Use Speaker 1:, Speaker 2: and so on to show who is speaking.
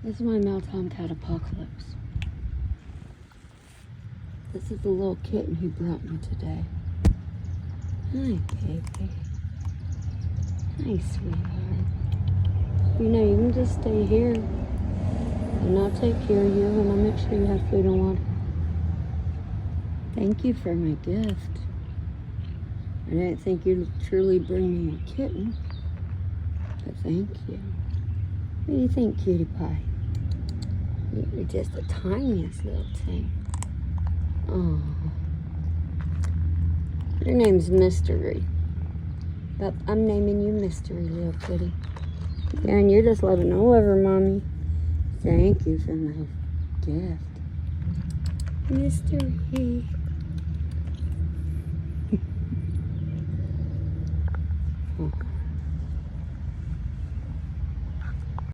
Speaker 1: This is my male tomcat Apocalypse. This is the little kitten he brought me today. Hi, baby. Hi, sweetheart. You know, you can just stay here. And I'll take care of you, and I'll make sure you have food and water. Thank you for my gift. I didn't think you'd truly bring me a kitten, but thank you. What do you think, cutie pie? You're just the tiniest little thing. Oh. Your name's Mystery. But I'm naming you Mystery, little kitty. Yeah, and you're just loving all over, Mommy. Thank you for my gift. Mystery. Oh.